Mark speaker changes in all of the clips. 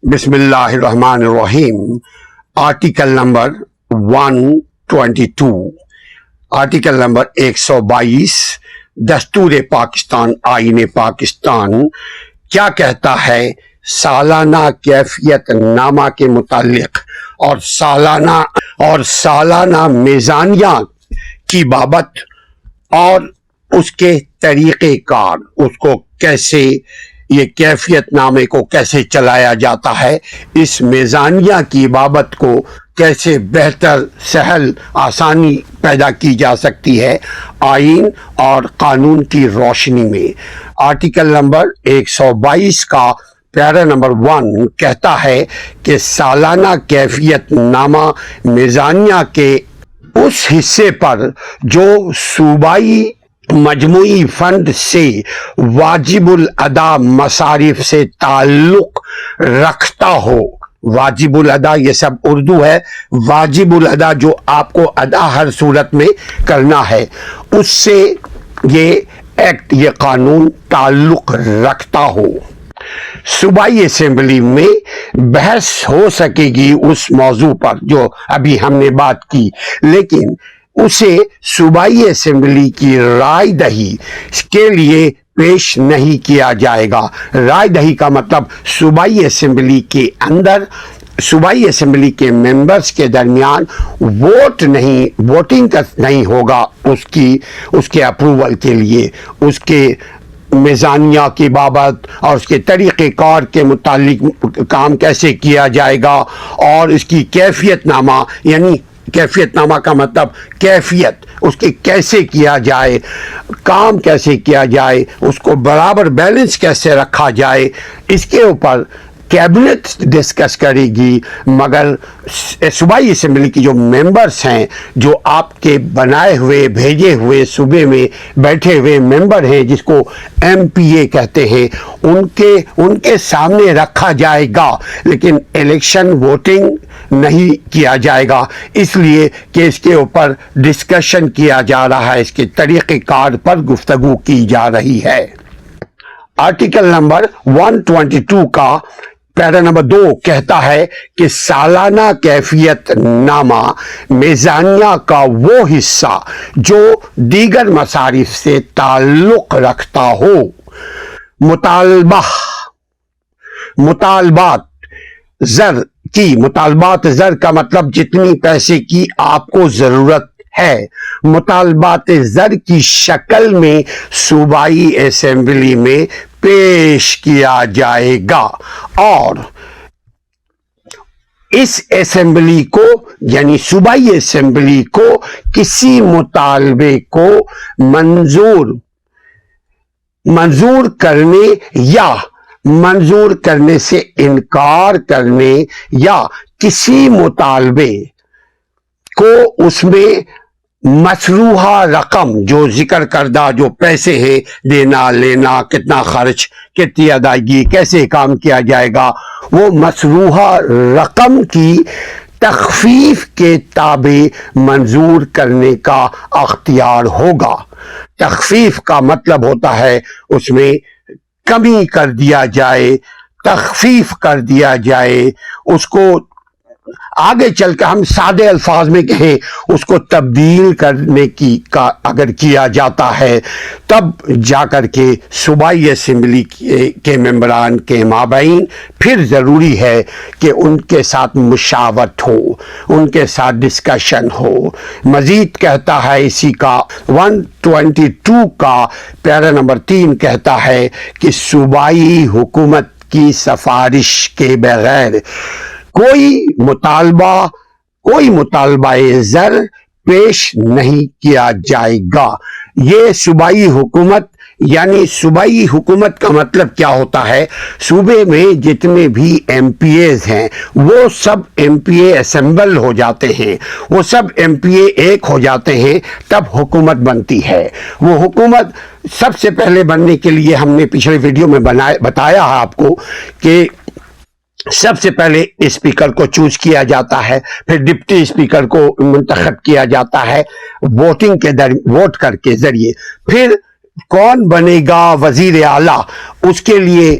Speaker 1: بسم اللہ الرحمن الرحیم۔ آرٹیکل نمبر 122، آرٹیکل نمبر 122 دستور پاکستان آئین پاکستان کیا کہتا ہے سالانہ کیفیت نامہ کے متعلق اور سالانہ میزانیہ کی بابت اور اس کے طریقہ کار، اس کو کیسے، یہ کیفیت نامے کو کیسے چلایا جاتا ہے، اس میزانیہ کی بابت کو کیسے بہتر، سہل، آسانی پیدا کی جا سکتی ہے آئین اور قانون کی روشنی میں۔ آرٹیکل نمبر 122 کا پیرا نمبر 1 کہتا ہے کہ سالانہ کیفیت نامہ میزانیہ کے اس حصے پر جو صوبائی مجموعی فنڈ سے واجب الادا مصارف سے تعلق رکھتا ہو۔ واجب الادا یہ سب اردو ہے، واجب الادا جو آپ کو ادا ہر صورت میں کرنا ہے، اس سے یہ ایکٹ، یہ قانون تعلق رکھتا ہو۔ صوبائی اسمبلی میں بحث ہو سکے گی اس موضوع پر جو ابھی ہم نے بات کی، لیکن اسے صوبائی اسمبلی کی رائے دہی کے لیے پیش نہیں کیا جائے گا۔ رائے دہی کا مطلب صوبائی اسمبلی کے اندر، صوبائی اسمبلی کے ممبرز کے درمیان ووٹنگ نہیں ہوگا اس کے اپروول کے لیے، اس کے میزانیہ کی بابت اور اس کے طریقہ کار کے متعلق کام کیسے کیا جائے گا، اور اس کی کیفیت نامہ، یعنی کیفیت نامہ کا مطلب کیفیت، اس کی کیسے کیا جائے، کام کیسے کیا جائے، اس کو برابر بیلنس کیسے رکھا جائے، اس کے اوپر کیبنٹ ڈسکس کرے گی۔ مگر صوبائی اسمبلی کی جو ممبرز ہیں، جو آپ کے بنائے ہوئے، بھیجے ہوئے صوبے میں بیٹھے ہوئے ممبر ہیں، جس کو ایم پی اے کہتے ہیں، ان کے سامنے رکھا جائے گا، لیکن الیکشن ووٹنگ نہیں کیا جائے گا، اس لیے کہ اس کے اوپر ڈسکشن کیا جا رہا ہے، اس کے طریقہ کار پر گفتگو کی جا رہی ہے۔ آرٹیکل نمبر 122 کا پیرا نمبر 2 کہتا ہے کہ سالانہ کیفیت نامہ میزانیہ کا وہ حصہ جو دیگر مصارف سے تعلق رکھتا ہو، مطالبات زر کا مطلب جتنی پیسے کی آپ کو ضرورت ہے، مطالبات زر کی شکل میں صوبائی اسمبلی میں پیش کیا جائے گا، اور اس اسمبلی کو، یعنی صوبائی اسمبلی کو کسی مطالبے کو منظور کرنے یا منظور کرنے سے انکار کرنے، یا کسی مطالبے کو اس میں مشروحہ رقم، جو ذکر کردہ جو پیسے ہیں، دینا لینا، کتنا خرچ، کتنی ادائیگی، کیسے کام کیا جائے گا، وہ مشروحہ رقم کی تخفیف کے تابع منظور کرنے کا اختیار ہوگا۔ تخفیف کا مطلب ہوتا ہے اس میں کمی کر دیا جائے، تخفیف کر دیا جائے، اس کو آگے چل کے ہم سادے الفاظ میں کہیں، اس کو تبدیل کرنے کا اگر کیا جاتا ہے، تب جا کر کے صوبائی اسمبلی کے ممبران کے مابین پھر ضروری ہے کہ ان کے ساتھ مشاورت ہو، ان کے ساتھ ڈسکشن ہو۔ مزید کہتا ہے اسی کا 122 کا پیرا نمبر 3 کہتا ہے کہ صوبائی حکومت کی سفارش کے بغیر کوئی مطالبہ زر پیش نہیں کیا جائے گا۔ یہ صوبائی حکومت، یعنی صوبائی حکومت کا مطلب کیا ہوتا ہے، صوبے میں جتنے بھی ایم پی ایز ہیں، وہ سب ایم پی اے اسمبل ہو جاتے ہیں، وہ سب ایم پی اے ایک ہو جاتے ہیں، تب حکومت بنتی ہے۔ وہ حکومت سب سے پہلے بننے کے لیے ہم نے پچھلے ویڈیو میں بتایا ہے آپ کو کہ سب سے پہلے اسپیکر کو چوز کیا جاتا ہے، پھر ڈپٹی اسپیکر کو منتخب کیا جاتا ہے ووٹ کر کے ذریعے، پھر کون بنے گا وزیر اعلیٰ، اس کے لیے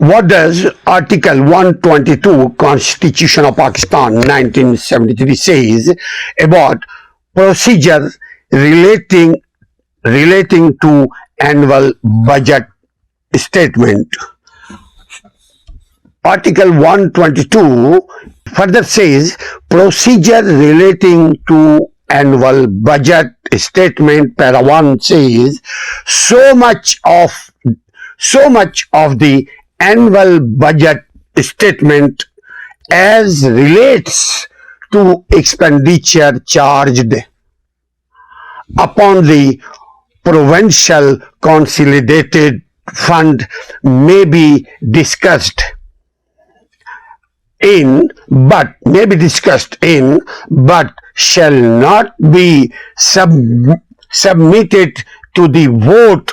Speaker 1: What does Article 122 Constitution of Pakistan 1973 says about procedure relating to annual budget statement? Article 122 further says procedure relating to annual budget statement. Para 1 says so much of the annual budget statement as relates to expenditure charged upon the Provincial Consolidated Fund may be discussed but shall not be submitted to the vote,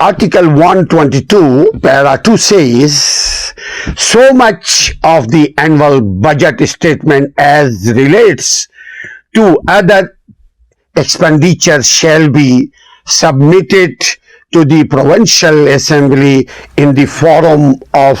Speaker 1: Article 122, Para 2 says, so much of the annual budget statement as relates to other expenditures shall be submitted to the Provincial Assembly in the form of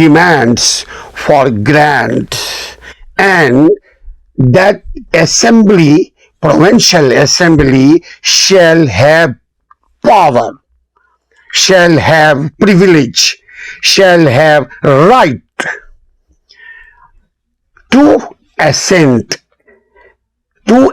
Speaker 1: demands for grant, and that assembly, Provincial Assembly, shall have power, shall have privilege, shall have right to assent to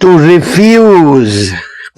Speaker 1: to refuse,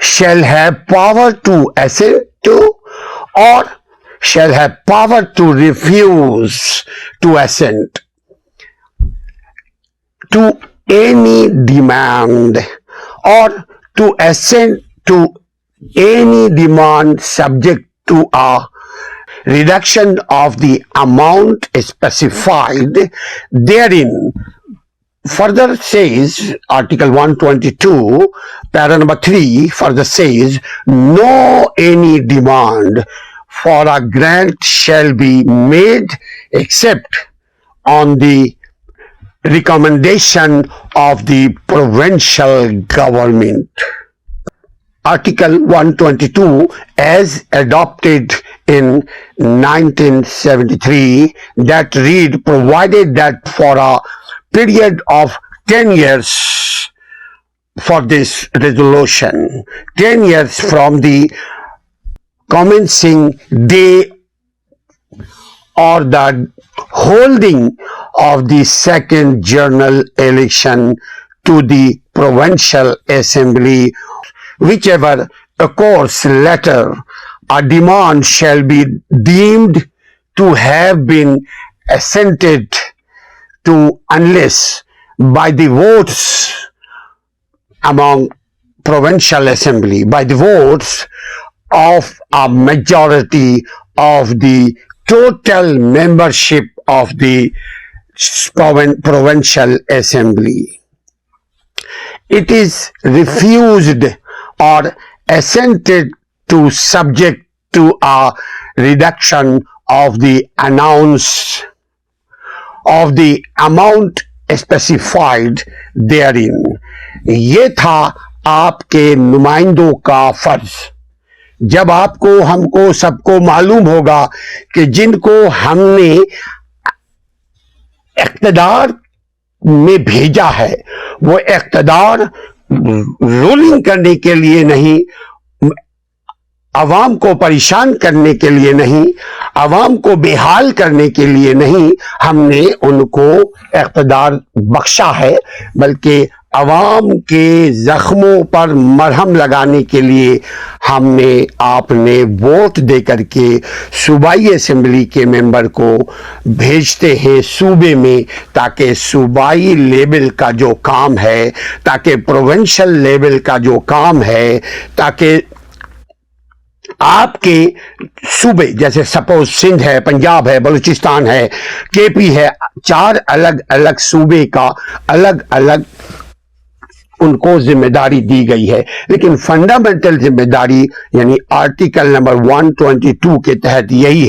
Speaker 1: shall have power to assent to or shall have power to refuse to assent to any demand or to assent to any demand subject to a reduction of the amount specified therein. Further says, Article 122, Para number 3, further says, no any demand for a grant shall be made except on the recommendation of the Provincial Government. Article 122 as adopted in 1973 that read, provided that for a period of 10 years for this resolution, 10 years from the commencing day or the holding of the second general election to the Provincial Assembly, whichever a course letter, a demand shall be deemed to have been assented to unless by the votes among Provincial Assembly, by the votes of a majority of the total membership of the Provincial Assembly. It is refused or assented to subject to a reduction of the amount specified therein. یہ تھا آپ کے نمائندوں کا فرض. جب آپ کو ہم کو سب کو معلوم ہوگا کہ جن کو ہم نے اقتدار میں بھیجا ہے وہ اقتدار رولنگ کرنے کے لیے نہیں, عوام کو پریشان کرنے کے لیے نہیں, عوام کو بے حال کرنے کے لیے نہیں ہم نے ان کو اقتدار بخشا ہے, بلکہ عوام کے زخموں پر مرہم لگانے کے لیے ہم نے آپ نے ووٹ دے کر کے صوبائی اسمبلی کے ممبر کو بھیجتے ہیں صوبے میں, تاکہ صوبائی لیول کا جو کام ہے, تاکہ پروونشل لیول کا جو کام ہے, تاکہ آپ کے صوبے جیسے سپوز سندھ ہے, پنجاب ہے, بلوچستان ہے, کے پی ہے, 4 الگ الگ صوبے کا الگ الگ ان کو ذمہ داری دی گئی ہے, لیکن فنڈامنٹل ذمہ داری یعنی آرٹیکل نمبر 122 کے تحت یہی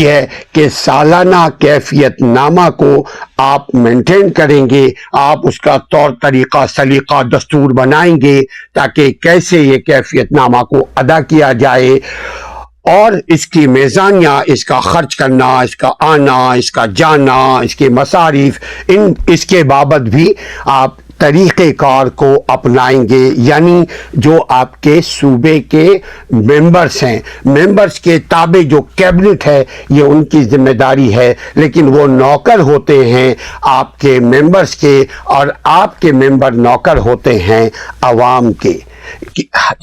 Speaker 1: ہے کہ سالانہ کیفیت نامہ کو آپ مینٹین کریں گے, آپ اس کا طور طریقہ سلیقہ دستور بنائیں گے تاکہ کیسے یہ کیفیت نامہ کو ادا کیا جائے, اور اس کی میزانیہ, اس کا خرچ کرنا, اس کا آنا, اس کا جانا, اس کے مصارف, اس کے بابت بھی آپ طریقہ کار کو اپنائیں گے. یعنی جو آپ کے صوبے کے ممبرز ہیں, ممبرز کے تابع جو کیبنٹ ہے یہ ان کی ذمہ داری ہے, لیکن وہ نوکر ہوتے ہیں آپ کے ممبرز کے, اور آپ کے ممبر نوکر ہوتے ہیں عوام کے.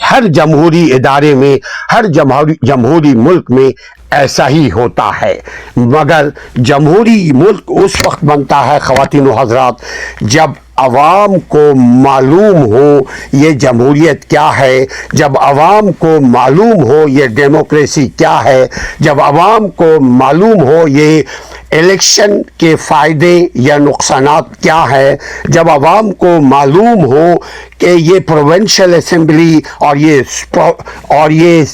Speaker 1: ہر جمہوری ادارے میں, ہر جمہوری ملک میں ایسا ہی ہوتا ہے, مگر جمہوری ملک اس وقت بنتا ہے خواتین و حضرات جب عوام کو معلوم ہو یہ جمہوریت کیا ہے, جب عوام کو معلوم ہو یہ ڈیموکریسی کیا ہے, جب عوام کو معلوم ہو یہ الیکشن کے فائدے یا نقصانات کیا ہے, جب عوام کو معلوم ہو کہ یہ پروونشل اسمبلی اور یہ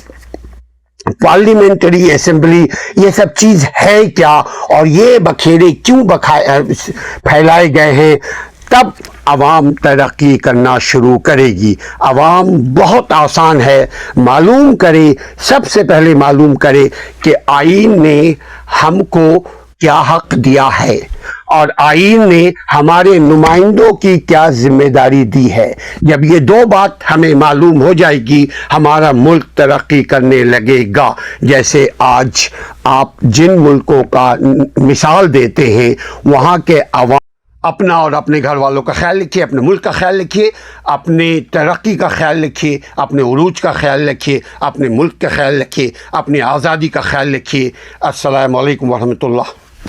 Speaker 1: پارلیمنٹری اسمبلی یہ سب چیز ہے کیا, اور یہ بکھیرے کیوں پھیلائے گئے ہیں, تب عوام ترقی کرنا شروع کرے گی. عوام بہت آسان ہے, معلوم کرے, سب سے پہلے معلوم کرے کہ آئین نے ہم کو کیا حق دیا ہے اور آئین نے ہمارے نمائندوں کی کیا ذمہ داری دی ہے. جب یہ دو بات ہمیں معلوم ہو جائے گی ہمارا ملک ترقی کرنے لگے گا. جیسے آج آپ جن ملکوں کا مثال دیتے ہیں وہاں کے عوام اپنا اور اپنے گھر والوں کا خیال رکھیے, اپنے ملک کا خیال رکھیے, اپنے ترقی کا خیال رکھیے, اپنے عروج کا خیال رکھیے, اپنے ملک کا خیال رکھیے, اپنی آزادی کا خیال رکھیے. السلام علیکم ورحمۃ اللہ.